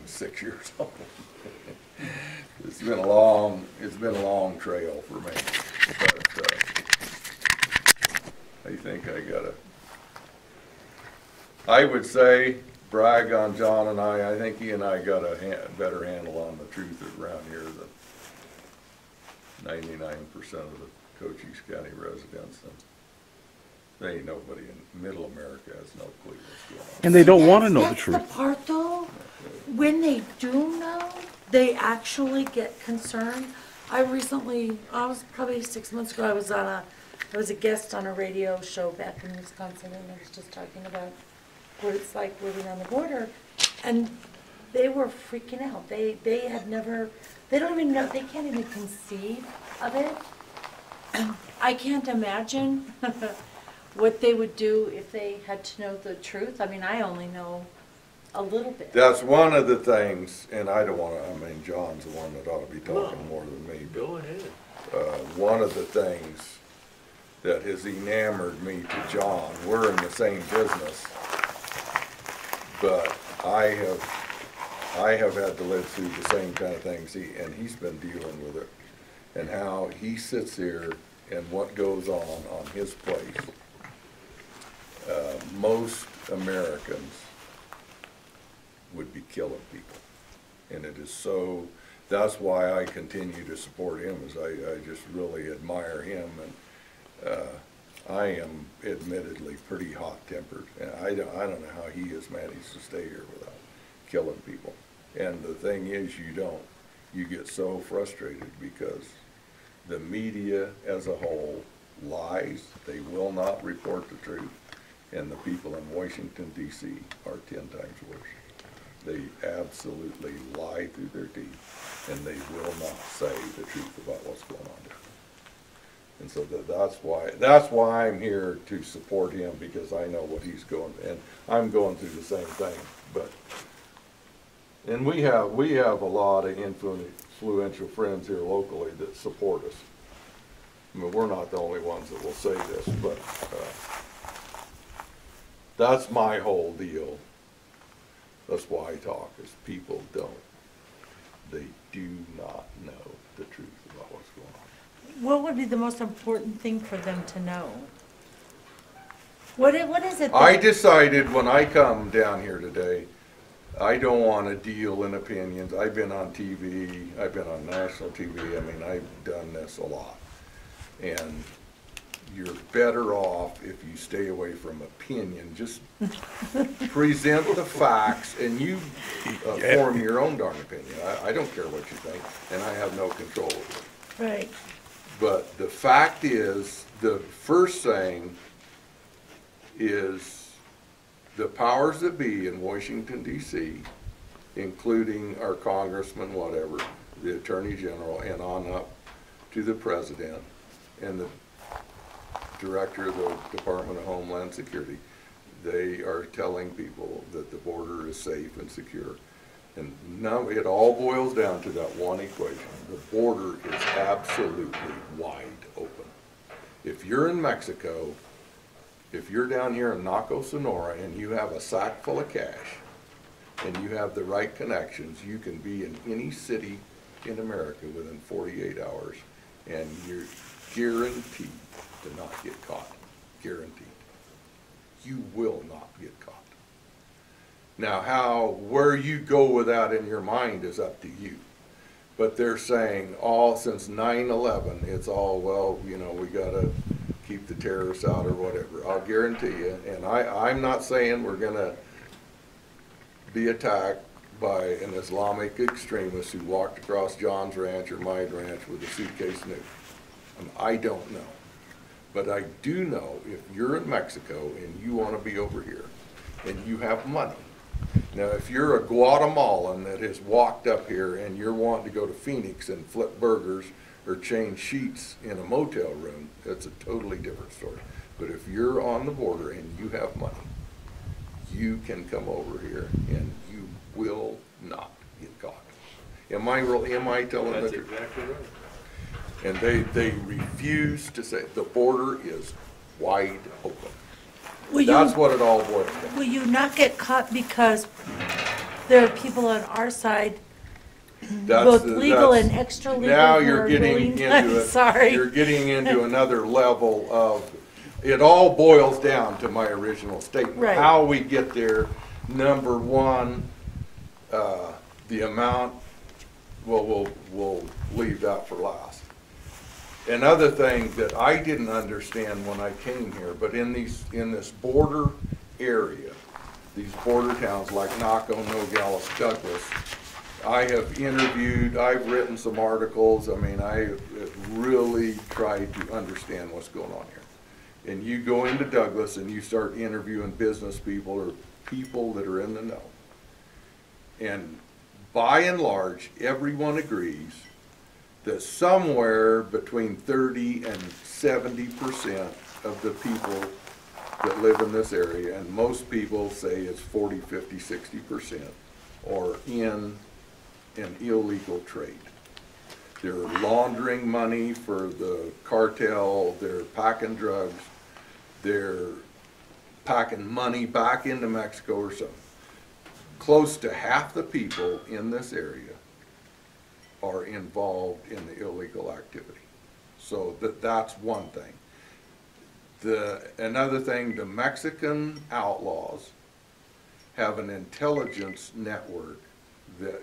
6 years old. It's been a long trail for me. But I think I would say, brag on John and I think he and I got a better handle on the truth around here than 99% of the Cochise County residents. And they ain't nobody in Middle America has no clue what's going on. And they don't want to know the That's truth. the part though, when they do know, they actually get concerned. I was probably 6 months ago, I was a guest on a radio show back in Wisconsin, and I was just talking about what it's like living on the border, and they were freaking out. They don't even know, they can't even conceive of it. I can't imagine what they would do if they had to know the truth. I mean, I only know a little bit. That's one of the things, and I don't want to, I mean, John's the one that ought to be talking more than me. Go ahead. One of the things that has enamored me to John, we're in the same business, but I have had to live through the same kind of things, and he's been dealing with it, and how he sits here and what goes on his place. Most Americans would be killing people, and it is so. That's why I continue to support him, is I just really admire him, and I am admittedly pretty hot-tempered, and I don't know how he has managed to stay here without killing people. And the thing is, you get so frustrated because the media as a whole lies. They will not report the truth, and the people in Washington, D.C. are 10 times worse. They absolutely lie through their teeth, and they will not say the truth about what's going on there. And so that's why I'm here to support him, because I know what he's going, and I'm going through the same thing. And we have a lot of influential friends here locally that support us. I mean, we're not the only ones that will say this, but that's my whole deal. That's why I talk, is people they do not know the truth about what's going on. What would be the most important thing for them to know? What is it? I decided when I come down here today, I don't want to deal in opinions. I've been on TV, I've been on national TV, I mean, I've done this a lot. And you're better off if you stay away from opinion. Just present the facts, and you form your own darn opinion. I don't care what you think, and I have no control over it. Right. But the fact is, the first thing is the powers that be in Washington, D.C., including our congressman, whatever, the attorney general, and on up to the president and the director of the Department of Homeland Security, they are telling people that the border is safe and secure. And now it all boils down to that one equation. The border is absolutely wide open. If you're in Mexico, if you're down here in Naco, Sonora, and you have a sack full of cash, and you have the right connections, you can be in any city in America within 48 hours, and you're guaranteed to not get caught. Guaranteed. You will not get caught. Now, where you go with that in your mind is up to you. But they're saying since 9/11, it's all, well, you know, we gotta keep the terrorists out or whatever. I'll guarantee you, and I'm not saying we're gonna be attacked by an Islamic extremist who walked across John's ranch or my ranch with a suitcase nuke. I don't know. But I do know, if you're in Mexico and you want to be over here and you have money. Now, if you're a Guatemalan that has walked up here and you're wanting to go to Phoenix and flip burgers or change sheets in a motel room, that's a totally different story. But if you're on the border and you have money, you can come over here and you will not get caught. Am I telling the truth? That's exactly right. And they refuse to say the border is wide open. That's what it all boils down. Will you not get caught because there are people on our side, That's both the- legal that's- and extra legal. Now who you're are getting willing to- into it. Sorry. You're getting into another level of, it all boils down to my original statement. Right. How we get there, number one, the amount, well, we'll leave that for last. Another thing that I didn't understand when I came here, but in this border area, these border towns like Naco, Nogales, Douglas, I have interviewed, I've written some articles, I mean, I really tried to understand what's going on here. And you go into Douglas and you start interviewing business people or people that are in the know. And by and large, everyone agrees that somewhere between 30 and 70% of the people that live in this area, and most people say it's 40, 50, 60%, are in an illegal trade. They're laundering money for the cartel, they're packing drugs, they're packing money back into Mexico or something. Close to half the people in this area are involved in the illegal activity. So that's one thing. Another thing, the Mexican outlaws have an intelligence network that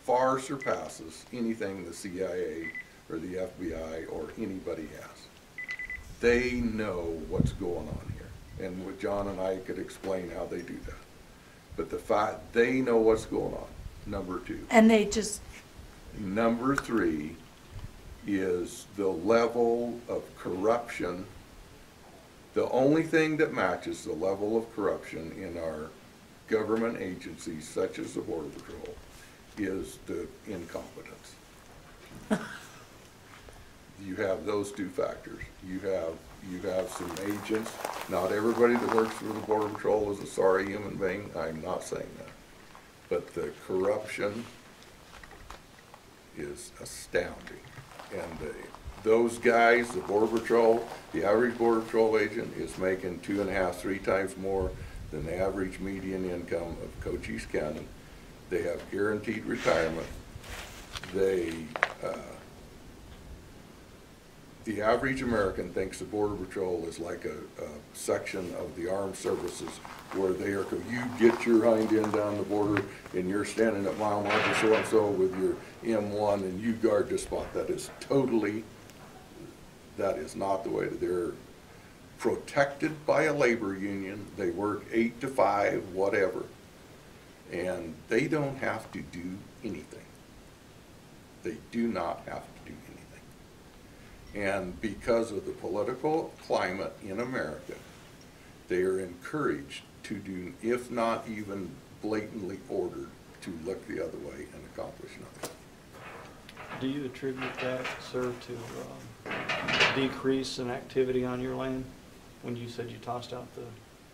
far surpasses anything the CIA or the FBI or anybody has. They know what's going on here. And what John and I could explain how they do that. But the fact they know what's going on, number two. And they just, Number three is the level of corruption. The only thing that matches the level of corruption in our government agencies, such as the Border Patrol, is the incompetence. You have those two factors. You have some agents. Not everybody that works for the Border Patrol is a sorry human being. I'm not saying that. But the corruption is astounding. And those guys, the Border Patrol, the average Border Patrol agent is making 2.5, 3 times more than the average median income of Cochise County. They have guaranteed retirement. The average American thinks the Border Patrol is like a section of the armed services where you get your hind end down the border and you're standing at mile marker so-and-so with your M1 and you guard the spot. That is not the way. They're protected by a labor union. They work 8 to 5, whatever. And they don't have to do anything. They do not have to do anything. And because of the political climate in America, they are encouraged to do, if not even blatantly ordered, to look the other way and accomplish nothing. Do you attribute that, sir, to decrease in activity on your land when you said you tossed out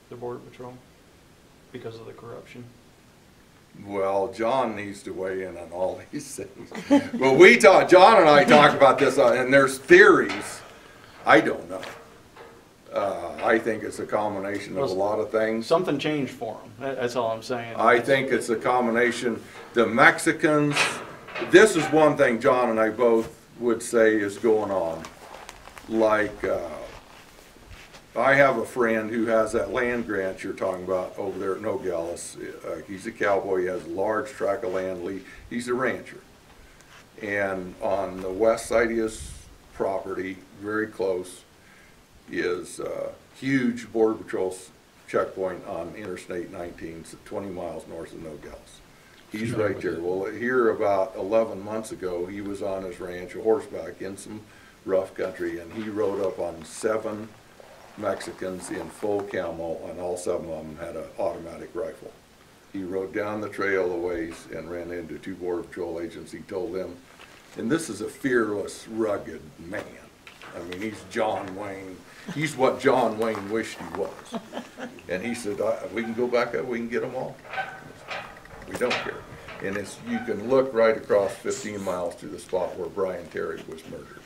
the Border Patrol because of the corruption? Well, John needs to weigh in on all these things. Well, John and I talk about this, and there's theories. I don't know. I think it's a combination of a lot of things. Something changed for them. That's all I'm saying. I think it's a combination. The Mexicans, this is one thing John and I both would say is going on. Like, I have a friend who has that land grant you're talking about over there at Nogales. He's a cowboy, he has a large tract of land, he's a rancher. And on the west side of his property, very close, is a huge Border Patrol checkpoint on Interstate 19, 20 miles north of Nogales. He's right there. Well, here about 11 months ago, he was on his ranch, horseback, in some rough country, and he rode up on 7 Mexicans in full camo, and all 7 of them had an automatic rifle. He rode down the trail a ways and ran into 2 Border Patrol agents. He told them, and this is a fearless, rugged man. I mean, he's John Wayne. He's what John Wayne wished he was. And he said, we can go back up, we can get them all. We don't care. And you can look right across 15 miles to the spot where Brian Terry was murdered.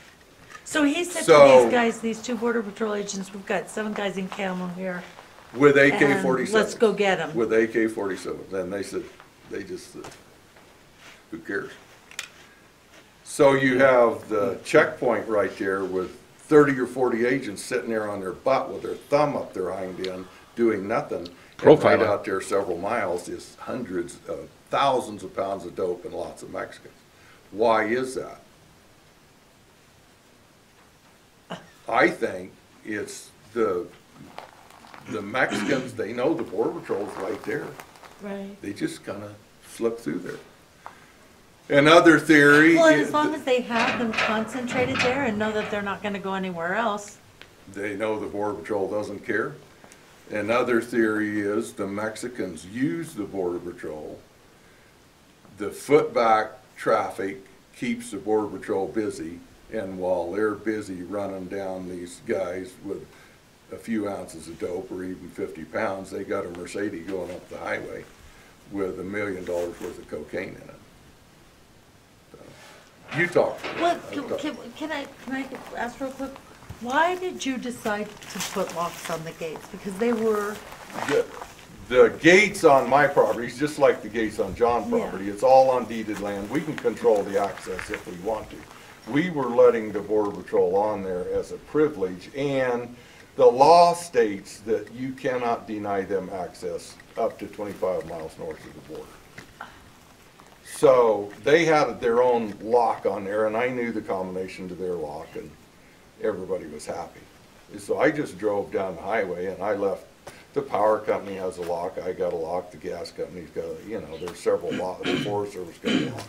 so he said to these guys, these 2 Border Patrol agents, we've got 7 guys in camo here. With and AK-47. let's go get them. With AK-47. Then they said, They just, who cares? So you have the checkpoint right there with 30 or 40 agents sitting there on their butt with their thumb up their hind end doing nothing. And right Profiling. out there several miles is hundreds of thousands of pounds of dope and lots of Mexicans. Why is that? I think it's the Mexicans, they know the Border Patrol's right there. Right. They just kind of slip through there. Another theory. Well, is as long as they have them concentrated there and know that they're not gonna go anywhere else. they know the Border Patrol doesn't care. Another theory is the Mexicans use the Border Patrol. The footback traffic keeps the Border Patrol busy, and while they're busy running down these guys with a few ounces of dope or even 50 pounds, they got a Mercedes going up the highway with $1 million worth of cocaine in it. So, you talk. What, I'll talk. can I ask real quick? Why did you decide to put locks on the gates? Because they were, The gates on my property is just like the gates on John's property. It's all on deeded land. We can control the access if we want to. We were letting the Border Patrol on there as a privilege, and the law states that you cannot deny them access up to 25 miles north of the border. So they had their own lock on there, and I knew the combination to their lock, and everybody was happy. So I just drove down the highway, and I left. The power company has a lock, I got a lock, the gas company's got a, you know, there's several locks, the Forest Service got a lock.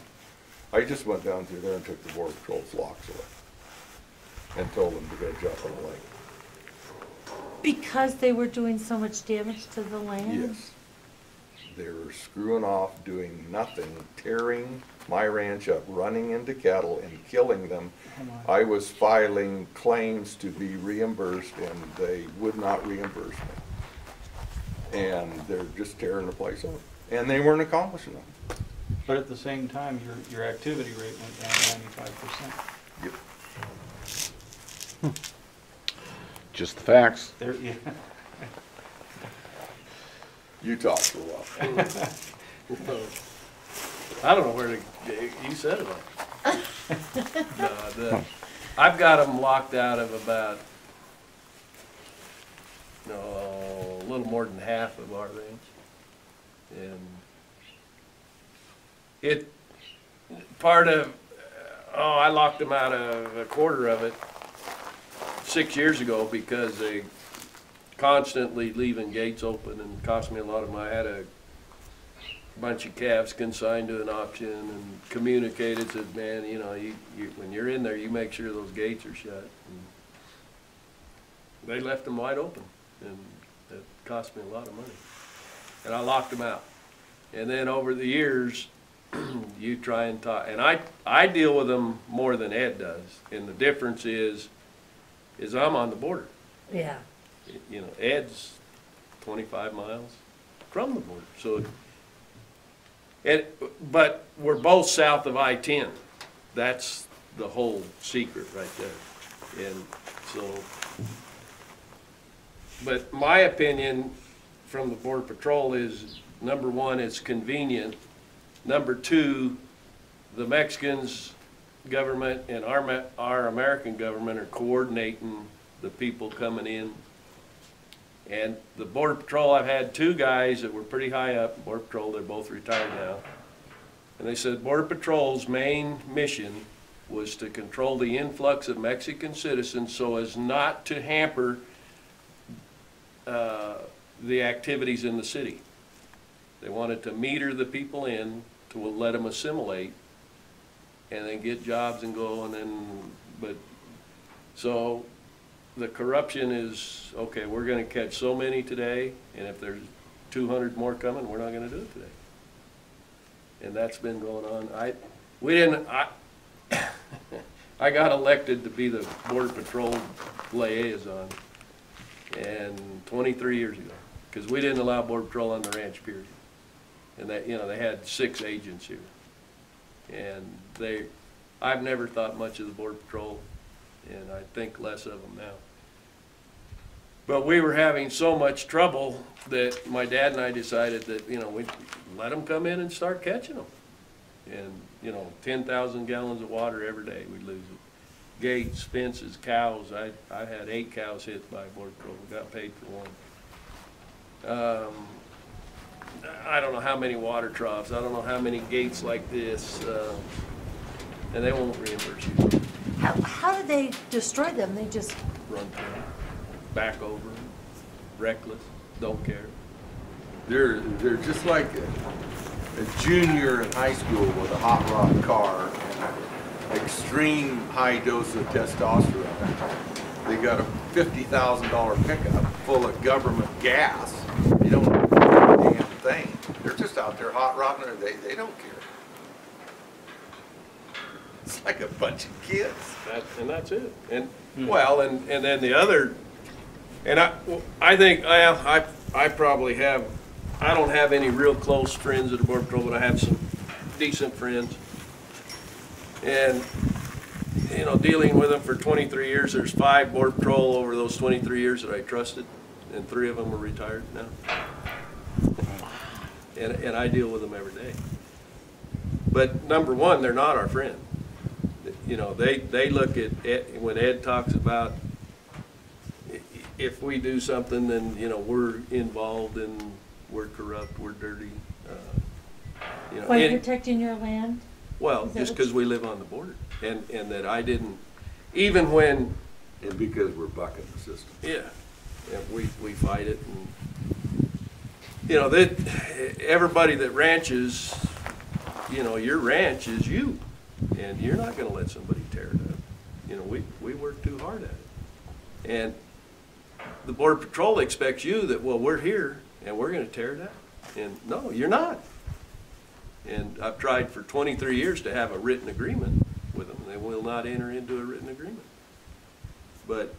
I just went down through there and took the Border Patrol's locks away and told them to go jump on the lake. because they were doing so much damage to the land? Yes. They were screwing off, doing nothing, tearing my ranch up, running into cattle and killing them. I was filing claims to be reimbursed, and they would not reimburse me. And they're just tearing the place up. And they weren't accomplishing them. But at the same time, your activity rate went down 95%. Yep. Just the facts. There, yeah. You talk for a while. I don't know where to, you said it all. No, I've got them locked out of about, a little more than half of our range. And I locked them out of a quarter of it 6 years ago because they constantly leaving gates open and cost me a lot of money. I had a bunch of calves consigned to an auction and communicated, said, man, you when you're in there, you make sure those gates are shut. And they left them wide open, and it cost me a lot of money. And I locked them out. And then over the years, you try and talk, and I deal with them more than Ed does. And the difference is I'm on the border. Yeah. Ed's 25 miles from the border. So, but we're both south of I-10. That's the whole secret right there. And so, but my opinion from the Border Patrol is, number one, it's convenient. Number two, the Mexicans government and our American government are coordinating the people coming in. And the Border Patrol, I've had two guys that were pretty high up, Border Patrol, they're both retired now. And they said Border Patrol's main mission was to control the influx of Mexican citizens so as not to hamper the activities in the city. They wanted to meter the people in to let them assimilate and then get jobs and go, and then, so the corruption is, okay, we're gonna catch so many today, and if there's 200 more coming, we're not gonna do it today. And that's been going on. I got elected to be the Border Patrol liaison, and 23 years ago, because we didn't allow Border Patrol on the ranch, period. And that, they had 6 agents here. And I've never thought much of the Border Patrol, and I think less of them now. But we were having so much trouble that my dad and I decided that, you know, we'd let them come in and start catching them. And, you know, 10,000 gallons of water every day, we'd lose it. Gates, fences, cows. I had 8 cows hit by Border Patrol. We got paid for one. I don't know how many water troughs. I don't know how many gates like this. And they won't reimburse you. How do they destroy them? They just, Run through, back over, reckless, don't care. They're just like a junior in high school with a hot rod car and an extreme high dose of testosterone. They got a $50,000 pickup full of government gas. You don't do a damn thing. They're just out there hot rodding, or they don't care. It's like a bunch of kids. And that's it. And, well, and then the other, and I think I probably have, I don't have any real close friends at the Border Patrol, but I have some decent friends. And, you know, dealing with them for 23 years, there's 5 Border Patrol over those 23 years that I trusted, and 3 of them are retired now. And I deal with them every day. But number one, they're not our friend. You know, they look at Ed, when Ed talks about if we do something, then, you know, we're involved and we're corrupt, we're dirty. You know, by protecting your land? well, Is that just what because we live on the border, and that I didn't, even when, And because we're bucking the system. yeah, we fight it, and you know that everybody that ranches, you know, your ranch is you. And you're not gonna let somebody tear it up. You know, we work too hard at it. And the Border Patrol expects you that, well, we're here and we're gonna tear it up. And no, you're not. And I've tried for 23 years to have a written agreement with them. They will not enter into a written agreement. But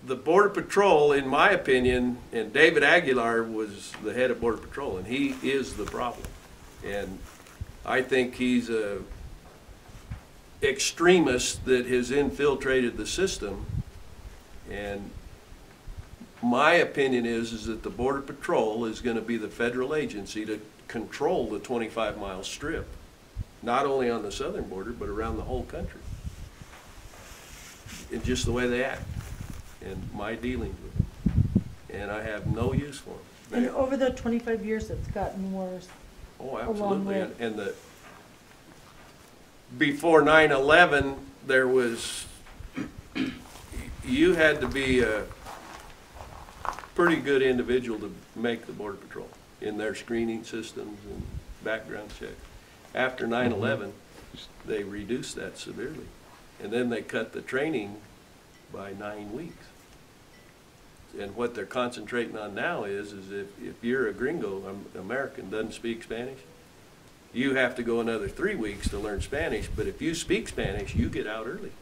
the Border Patrol, in my opinion, and David Aguilar was the head of Border Patrol, and he is the problem. And I think he's a extremist that has infiltrated the system, and my opinion is that the Border Patrol is going to be the federal agency to control the 25-mile strip, not only on the southern border, but around the whole country. It's just the way they act, and my dealings with them. And I have no use for them. And over the 25 years, it's gotten worse. Oh, along absolutely. with- And the, before 9/11, there was, you had to be a pretty good individual to make the Border Patrol in their screening systems and background checks. After 9/11, they reduced that severely. And then they cut the training by 9 weeks. And what they're concentrating on now is if you're a gringo, American, doesn't speak Spanish, you have to go another 3 weeks to learn Spanish, but if you speak Spanish, you get out early.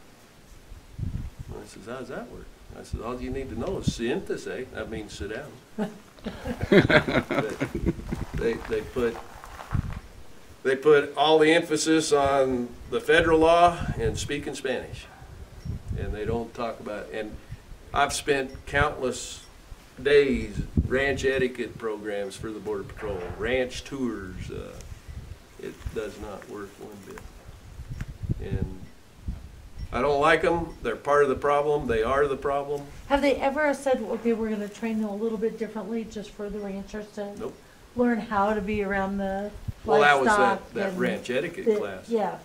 And I says, how does that work? I said, all you need to know is siéntese, that means sit down. They put all the emphasis on the federal law and speaking Spanish. And they don't talk about, and I've spent countless days, ranch etiquette programs for the Border Patrol, ranch tours. It does not work one bit. And I don't like them. They're part of the problem. They are the problem. Have they ever said, okay, we're gonna train them a little bit differently just for the ranchers to Nope. learn how to be around the Well, that was livestock that and ranch etiquette the- class. Yeah.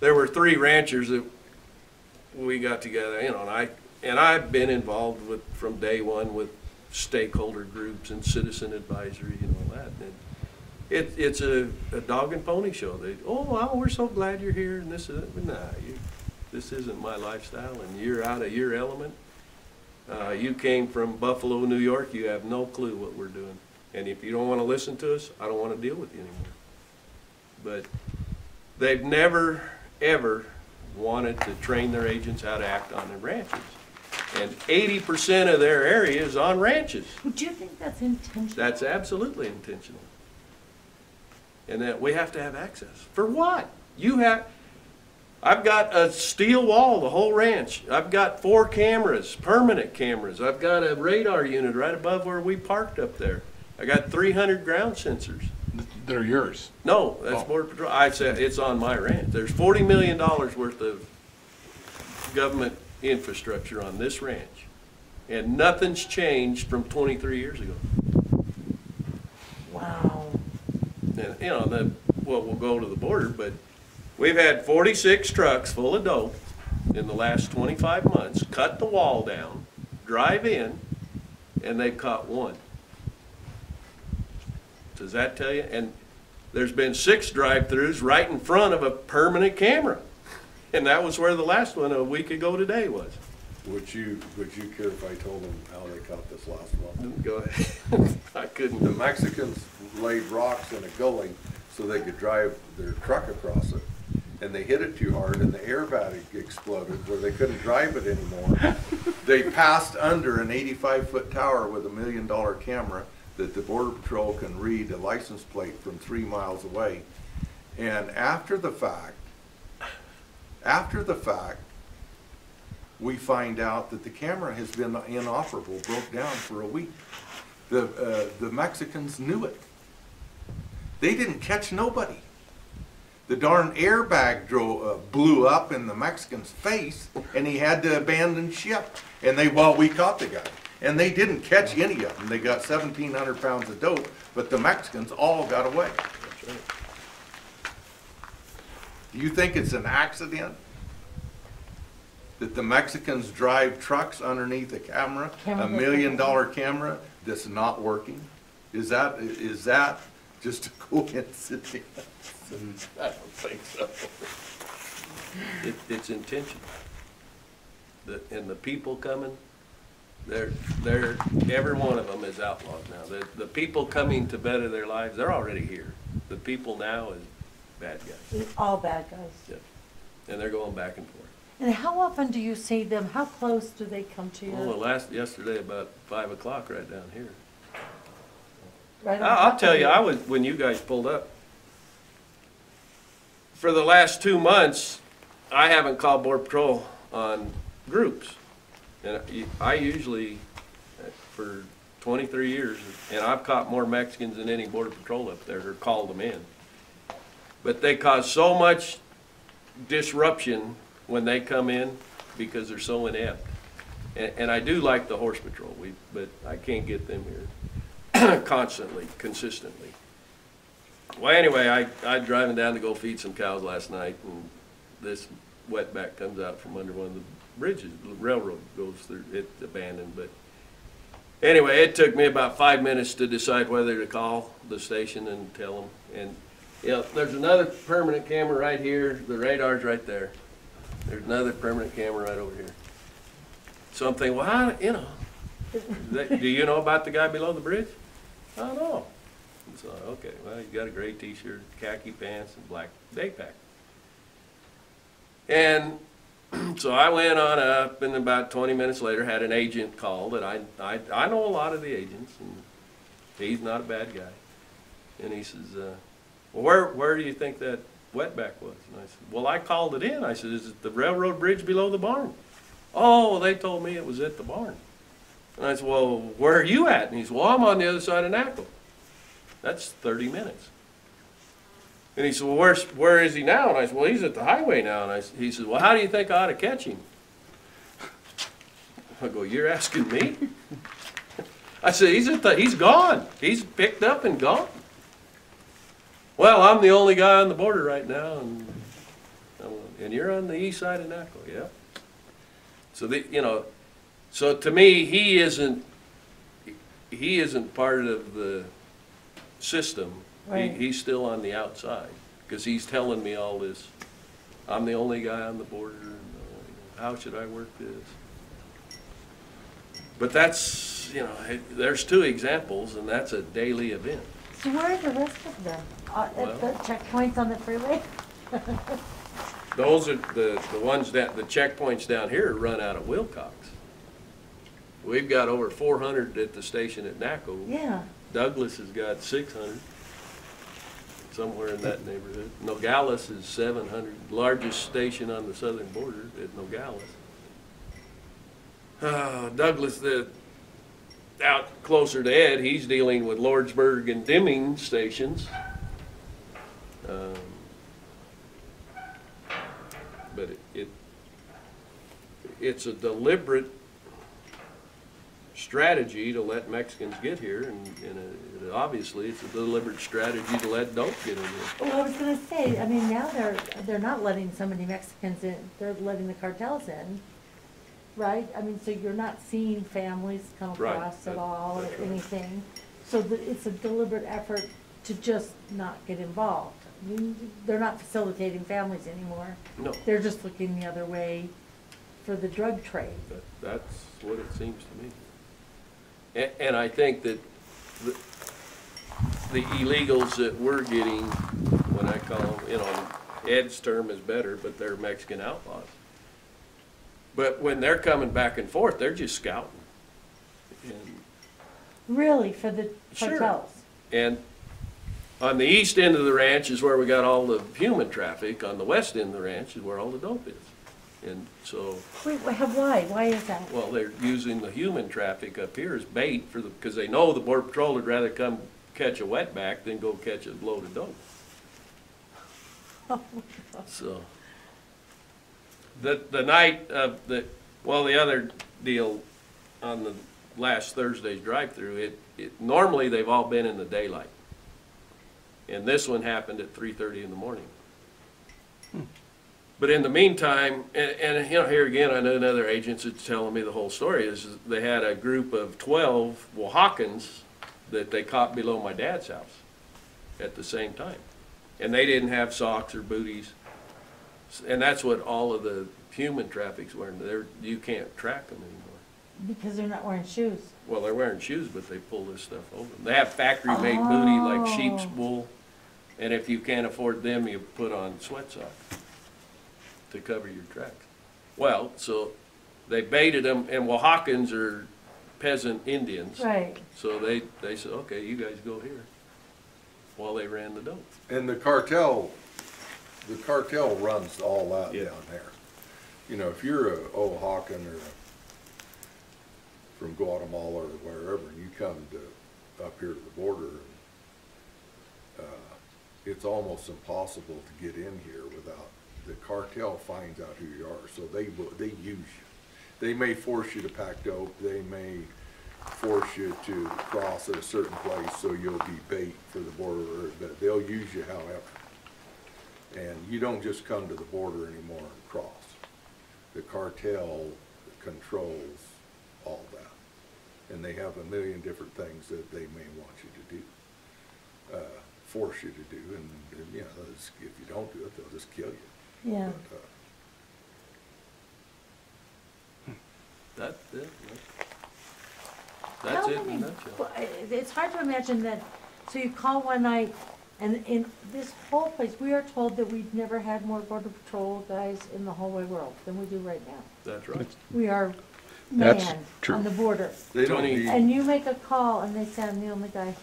There were 3 ranchers that we got together, you know, and I've been involved with, from day one, with stakeholder groups and citizen advisory and all that. And it's a dog and pony show. Oh, wow, we're so glad you're here, and this is, nah, this isn't my lifestyle, and you're out of your element. You came from Buffalo, New York, you have no clue what we're doing. And if you don't want to listen to us, I don't want to deal with you anymore. But they've never, ever wanted to train their agents how to act on their ranches. And 80% of their area is on ranches. Do you think that's intentional? That's absolutely intentional. And that we have to have access. For what? I've got a steel wall, the whole ranch. I've got 4 cameras, permanent cameras. I've got a radar unit right above where we parked up there. I got 300 ground sensors. They're yours. No, that's Oh. Border Patrol. I said, it's on my ranch. There's $40 million worth of government infrastructure on this ranch. And nothing's changed from 23 years ago. Wow. And, you know, well, we'll go to the border, but we've had 46 trucks full of dope in the last 25 months, cut the wall down, drive in, and they've caught 1. Does that tell you? And there's been 6 drive-throughs right in front of a permanent camera. And that was where the last one a week ago today was. Would you care if I told them how they caught this last one? Go ahead. I couldn't. The Mexicans laid rocks in a gully so they could drive their truck across it. And they hit it too hard and the airbag exploded where they couldn't drive it anymore. They passed under an 85-foot tower with $1 million camera that the Border Patrol can read a license plate from 3 miles away. And after the fact, we find out that the camera has been inoperable, broke down for a week. The Mexicans knew it. They didn't catch nobody. The darn airbag blew up in the Mexican's face, and he had to abandon ship. And we caught the guy. And they didn't catch any of them. They got 1,700 pounds of dope, but the Mexicans all got away. That's right. Do you think it's an accident that the Mexicans drive trucks underneath a camera, Camera $1 million camera that's not working? Is that just a coincidence? I don't think so. It's intentional. And the people coming, they're every one of them is outlawed now. The people coming to better their lives, they're already here. The people now is bad guys. All bad guys. Yeah. And they're going back and forth. And how often do you see them? How close do they come to you? Well, yesterday about 5 o'clock right down here. Right on I'll top tell of you, when you guys pulled up, for the last 2 months, I haven't called Border Patrol on groups. And I usually, for 23 years, and I've caught more Mexicans than any Border Patrol up there, or called them in. But they cause so much disruption when they come in because they're so inept. And I do like the Horse Patrol, but I can't get them here constantly, consistently. Well, anyway, I driving down to go feed some cows last night, and this wetback comes out from under one of the bridges. The railroad goes through, it's abandoned, but anyway, it took me about 5 minutes to decide whether to call the station and tell them. And you know, there's another permanent camera right here. The radar's right there. There's another permanent camera right over here. So I'm thinking, well, how, do you know about the guy below the bridge? I don't know. And so, okay, well, he's got a gray t-shirt, khaki pants, and black day pack. And so I went on up, and about 20 minutes later had an agent call that I know a lot of the agents, and he's not a bad guy. And he says, well, where do you think that wetback was? And I said, well, I called it in. I said, is it the railroad bridge below the barn? Oh, well, they told me it was at the barn. And I said, well, where are you at? And he said, well, I'm on the other side of Naco. That's 30 minutes. And he said, well, where is he now? And I said, well, he's at the highway now. And he said, well, how do you think I ought to catch him? I go, you're asking me? I said, he's gone. He's picked up and gone. Well, I'm the only guy on the border right now, and you're on the east side of Naco, yeah. So so to me, he isn't part of the system. Right. He's still on the outside because he's telling me all this. I'm the only guy on the border. And, how should I work this? But that's there's 2 examples, and that's a daily event. So where are the rest of them? At the checkpoints on the freeway? Those are the ones that the checkpoints down here run out of Wilcox. We've got over 400 at the station at Naco. Yeah. Douglas has got 600. somewhere in that neighborhood. Nogales is 700, largest station on the southern border at Nogales. Douglas, out closer to Ed, he's dealing with Lordsburg and Deming stations. But it's a deliberate strategy to let Mexicans get here, and obviously it's a deliberate strategy to let dope get in here. Well, I was gonna say, I mean, now they're not letting so many Mexicans in, they're letting the cartels in, right? I mean, so you're not seeing families come Right. across at all or That's right. anything. So it's a deliberate effort to just not get involved. I mean, they're not facilitating families anymore. No, They're just looking the other way for the drug trade. that's what it seems to me. And I think that the illegals that we're getting, when I call them, you know, Ed's term is better, but they're Mexican outlaws. But when they're coming back and forth, they're just scouting. And Really, for the Sure. cartels? And on the east end of the ranch is where we got all the human traffic. On the west end of the ranch is where all the dope is. And so, Wait, why? Why is that? well, they're using the human traffic up here as bait for because they know the Border Patrol would rather come catch a wetback than go catch a load of dope. So, the night of the other deal on the last Thursday's drive-through, normally they've all been in the daylight. And this one happened at 3:30 in the morning. But in the meantime, and you know, here again, I know another agent that's telling me the whole story, is they had a group of 12 Oaxacans that they caught below my dad's house at the same time. And they didn't have socks or booties. And that's what all of the human traffic's wearing. You can't track them anymore. Because they're not wearing shoes. Well, they're wearing shoes, but they pull this stuff over. They have factory-made booty like sheep's wool. And if you can't afford them, you put on sweat socks to cover your tracks. Well, so they baited them, and Oaxacans are peasant Indians. Right. So they said, okay, you guys go here, while they ran the dope. And the cartel runs all that Yeah. down there. You know, if you're a Oaxacan or from Guatemala or wherever, and you come to up here to the border, it's almost impossible to get in here without the cartel finds out who you are. So they use you. They may force you to pack dope. They may force you to cross at a certain place so you'll be bait for the border, but they'll use you however. And you don't just come to the border anymore and cross. The cartel controls all that. And they have a million different things that they may want you to do, force you to do. And you know, if you don't do it, they'll just kill you. Yeah. But, That's it. How That's it in a many- nutshell. well, it's hard to imagine that, so you call one night, and in this whole place, we are told that we've never had more Border Patrol guys in the whole wide world than we do right now. That's right. We are That's manned true. on the border. they don't 20 need. And you make a call, and they say, I'm the only guy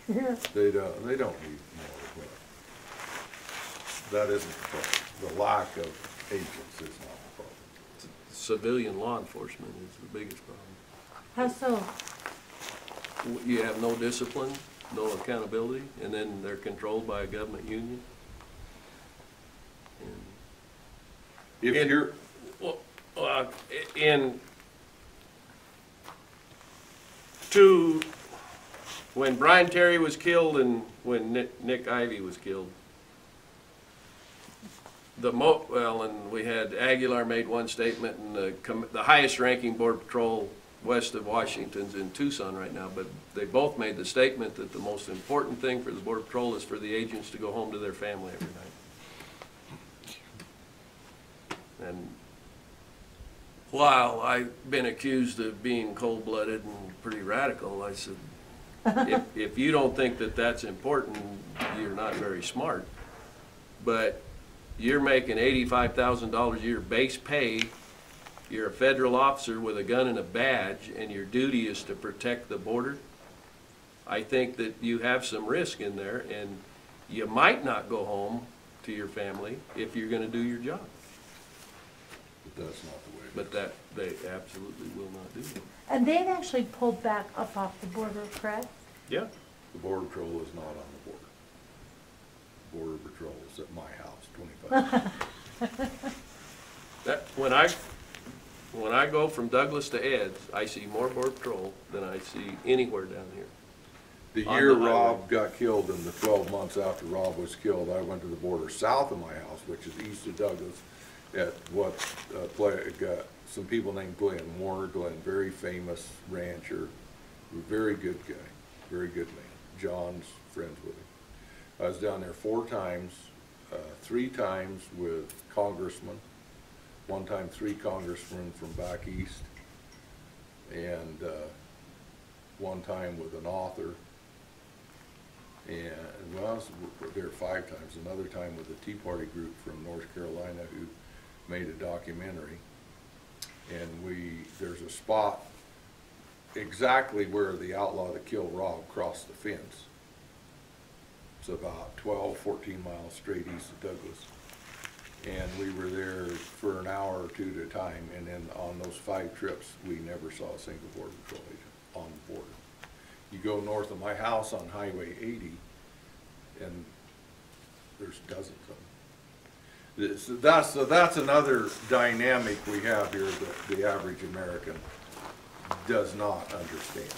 here. They don't need more, but that isn't the problem. The lack of agents is not the problem. Civilian law enforcement is the biggest problem. How so? You have no discipline, no accountability, and then they're controlled by a government union. And If you're, Well, when Brian Terry was killed and when Nick Ivey was killed, and we had Aguilar made one statement, and the highest ranking Border Patrol west of Washington's in Tucson right now, but they both made the statement that the most important thing for the Border Patrol is for the agents to go home to their family every night. And while I've been accused of being cold-blooded and pretty radical, I said, if you don't think that that's important, you're not very smart. But you're making $85,000 a year base pay, you're a federal officer with a gun and a badge, and your duty is to protect the border. I think that you have some risk in there, and You might not go home to your family if you're gonna do your job, But that's not the way it is. but that, they absolutely will not do. And they've actually pulled back up off the border, correct? Yeah. The Border Patrol is not on the border. Border Patrol is at my house, 25. That, when I go from Douglas to Ed's, I see more Border Patrol than I see anywhere down here. The On year the highway. Rob got killed and the 12 months after Rob was killed, I went to the border south of my house, which is east of Douglas, at what, got some people named Glenn, Warner Glenn, very famous rancher, very good guy, very good man. John's friends with him. I was down there 4 times, 3 times with congressmen, one time 3 congressmen from back east, and one time with an author. And well, I was there 5 times, another time with a Tea Party group from North Carolina who made a documentary. And there's a spot exactly where the outlaw that killed Rob crossed the fence. It's about 12, 14 miles straight east of Douglas. And we were there for an hour or 2 at a time, and then on those 5 trips, we never saw a single Border Patrol agent on the border. You go north of my house on Highway 80, and there's dozens of them. So that's another dynamic we have here that the average American does not understand.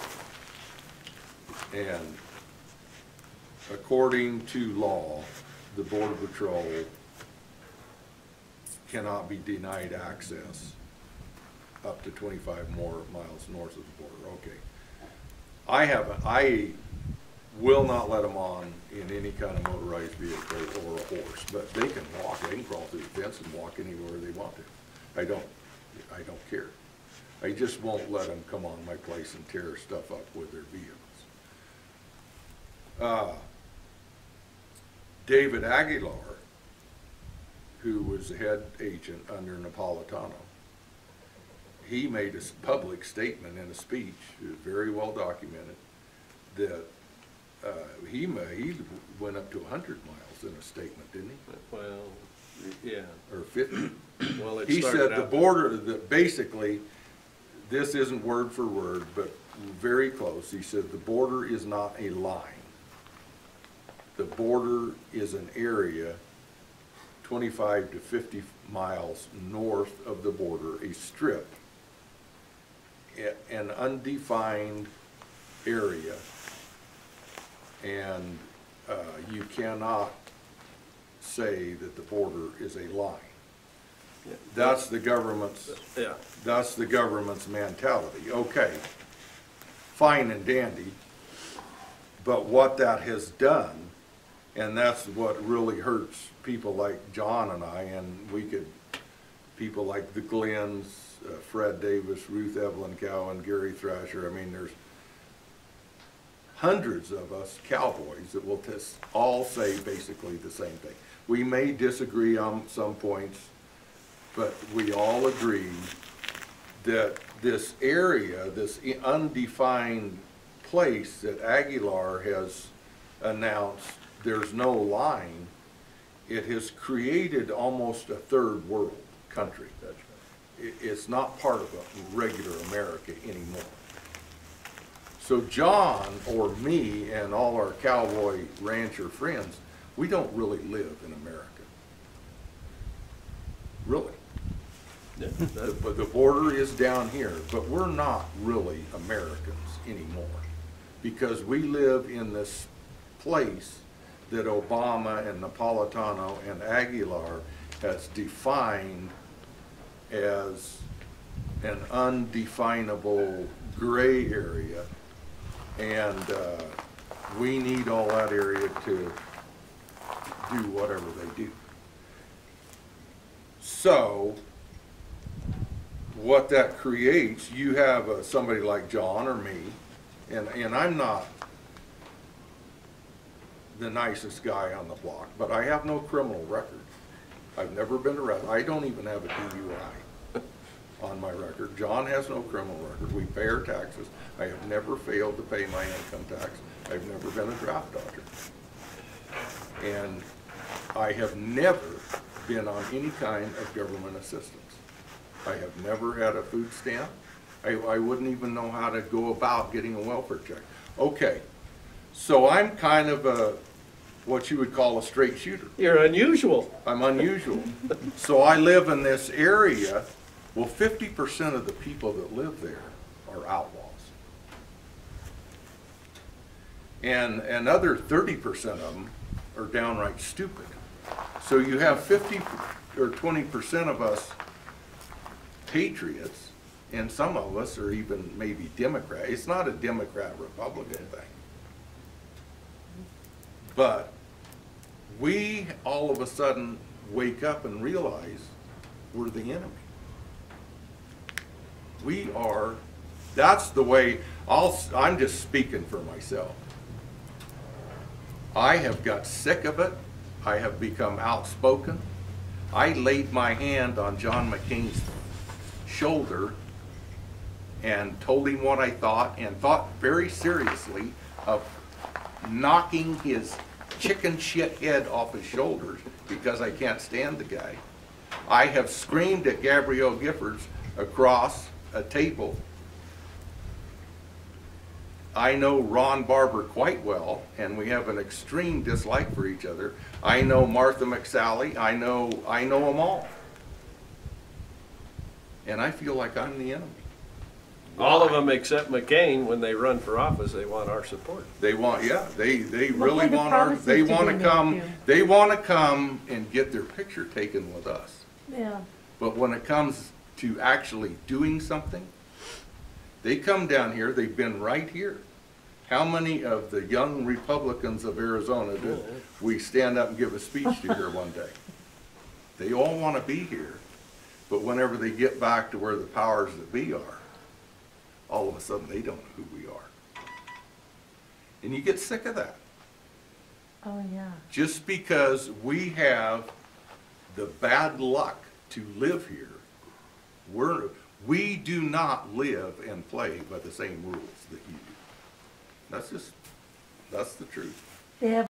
And according to law, the Border Patrol cannot be denied access up to 25 more miles north of the border. Okay. I will not let them on in any kind of motorized vehicle or a horse, but they can walk, they can crawl through the fence and walk anywhere they want to. I don't care. I just won't let them come on my place and tear stuff up with their vehicles. David Aguilar, who was the head agent under Napolitano, he made a public statement in a speech, it was very well documented, that he went up to 100 miles in a statement, didn't he? Well, yeah. Or 50. Well, it He started said the out- border, that basically, this isn't word for word, but very close. He said the border is not a line. The border is an area 25 to 50 miles north of the border, a strip, an undefined area, and you cannot say that the border is a line. Yeah. That's the government's, Yeah. that's the government's mentality. Okay, fine and dandy, but what that has done, and that's what really hurts people like John and I, and people like the Glenns, Fred Davis, Ruth Evelyn Cowan, Gary Thrasher. I mean, there's hundreds of us cowboys that will all say basically the same thing. We may disagree on some points, but we all agree that this area, this undefined place that Aguilar has announced there's no line, it has created almost a third world country. That's right. It's not part of a regular America anymore. So John or me and all our cowboy rancher friends, we don't really live in America. Really. Yeah, But the border is down here, but we're not really Americans anymore because we live in this place that Obama and Napolitano and Aguilar has defined as an undefinable gray area, and we need all that area to do whatever they do. So what that creates, you have somebody like John or me, and I'm not the nicest guy on the block, but I have no criminal record. I've never been arrested. I don't even have a DUI on my record. John has no criminal record. We pay our taxes. I have never failed to pay my income tax. I've never been a draft dodger. And I have never been on any kind of government assistance. I have never had a food stamp. I wouldn't even know how to go about getting a welfare check. Okay, so I'm kind of a, what you would call a straight shooter. You're unusual. I'm unusual. So I live in this area. Well, 50% of the people that live there are outlaws. And another 30% of them are downright stupid. So you have 50 or 20% of us patriots, and some of us are even maybe Democrat. It's not a Democrat-Republican thing. But we all of a sudden wake up and realize we're the enemy. We are, that's the way, I'm just speaking for myself. I have got sick of it. I have become outspoken. I laid my hand on John McCain's shoulder and told him what I thought, and thought very seriously of knocking his chicken shit head off his shoulders because I can't stand the guy. I have screamed at Gabrielle Giffords across a table. I know Ron Barber quite well, and we have an extreme dislike for each other. I know Martha McSally. I know them all. And I feel like I'm the enemy. All of them except McCain, when they run for office, they want our support. They want, yeah, they What really kind of want our, promises they did want they to make come, you? they want to come and get their picture taken with us. Yeah. But when it comes to actually doing something, they come down here, they've been right here. How many of the young Republicans of Arizona did we stand up and give a speech to here one day? They all want to be here, but whenever they get back to where the powers that be are, all of a sudden they don't know who we are. And you get sick of that. Oh, yeah. Just because we have the bad luck to live here, we do not live and play by the same rules that you do. That's the truth. They have